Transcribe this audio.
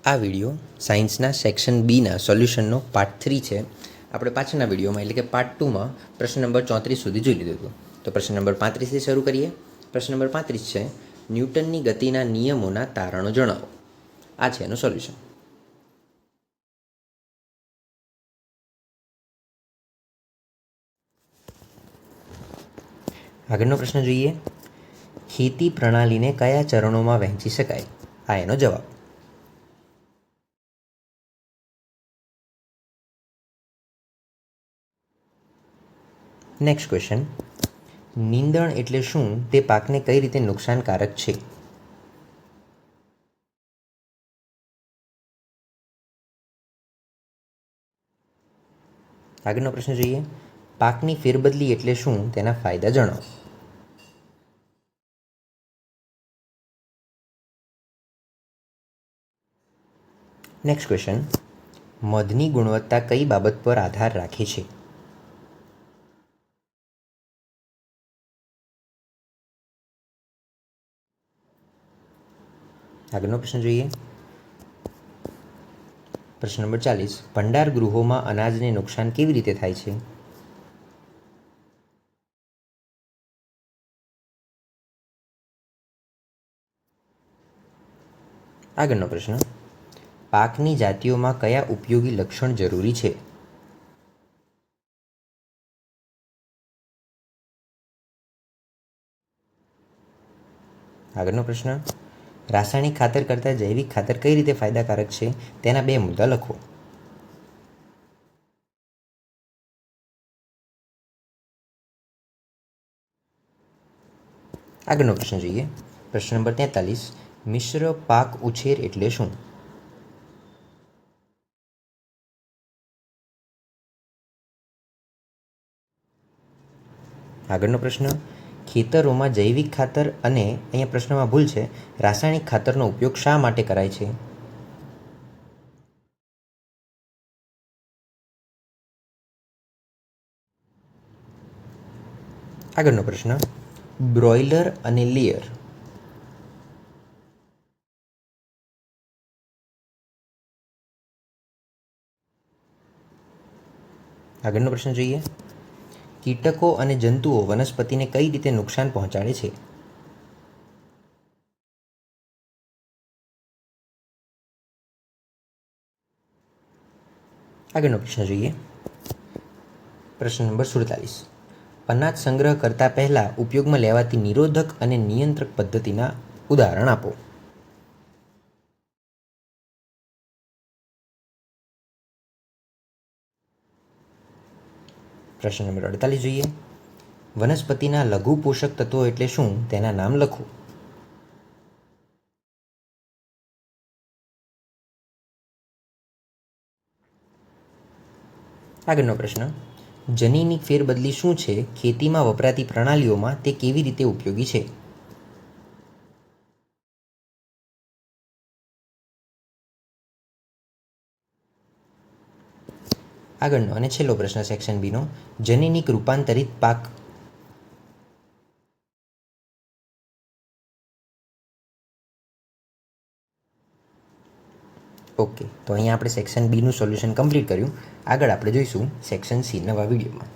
આ વિડીયો સાયન્સના સેક્શન બીના સોલ્યુશનનો પાર્ટ 3 છે. આપણે પાછળના વિડીયોમાં એટલે કે પાર્ટ 2માં પ્રશ્ન નંબર 34 સુધી જોઈ લીધું હતું. તો પ્રશ્ન નંબર 35થી શરૂ કરીએ. પ્રશ્ન નંબર 35 છે, ન્યૂટનની ગતિના નિયમોના તારણો જણાવો. આ છે એનું સોલ્યુશન. આગળનો પ્રશ્ન જોઈએ. ખેતી પ્રણાલીને કયા ચરણોમાં વહેંચી શકાય? આ એનો જવાબ. નેક્સ્ટ ક્વેશ્ચન, નીંદણ એટલે શું? તે પાકને કઈ રીતે નુકસાનકારક છે? આગળનો પ્રશ્ન જોઈએ. પાકની ફેરબદલી એટલે શું? તેના ફાયદા જણાવો. નેક્સ્ટ ક્વેશ્ચન, મધની ગુણવત્તા કઈ બાબત પર આધાર રાખે છે? આગળનો પ્રશ્ન જોઈએ. પ્રશ્ન નંબર 40, ભંડાર ગૃહોમાં અનાજને નુકસાન કેવી રીતે થાય છે? આગળનો પ્રશ્ન, પાકની જાતિઓમાં કયા ઉપયોગી લક્ષણ જરૂરી છે? આગળનો પ્રશ્ન, રાસાયણિક ખાતર કરતાં જૈવિક ખાતર કઈ રીતે ફાયદાકારક છે? તેના 2 મુદ્દા લખો. આગળનો પ્રશ્ન જોઈએ. પ્રશ્ન નંબર 43, મિશ્ર પાક ઉછેર એટલે શું? આગળનો પ્રશ્ન, ખેતરોમાં જૈવિક ખાતર અને અહીંયા પ્રશ્નમાં ભૂલ છે, રાસાયણિક ખાતરનો ઉપયોગ શા માટે કરાય છે? આગળનો પ્રશ્ન, બ્રોઇલર અને લેયર. આગળનો પ્રશ્ન જોઈએ. કીટકો અને જંતુઓ વનસ્પતિને કઈ રીતે નુકસાન પહોંચાડે છે? આગળનો પ્રશ્ન જોઈએ. પ્રશ્ન નંબર 47, અનાજ સંગ્રહ કરતા પહેલા ઉપયોગમાં લેવાતી નિરોધક અને નિયંત્રક પદ્ધતિના ઉદાહરણ આપો. પ્રશ્ન નંબર 48 જોઈએ. વનસ્પતિના લઘુ પોષક તત્વો એટલે શું? તેના નામ લખો. આગળનો પ્રશ્ન, જનીનિક ફેરબદલી શું છે? ખેતીમાં વપરાતી પ્રણાલીઓમાં તે કેવી રીતે ઉપયોગી છે? આગળનો અને છેલ્લો પ્રશ્ન સેક્શન બીનો, જનીનિક રૂપાંતરિત પાક. ઓકે, તો અહીંયા આપણે સેક્શન બીનું સોલ્યુશન કમ્પ્લીટ કર્યું. આગળ આપણે જોઈશું સેક્શન સી નવા વિડીયોમાં.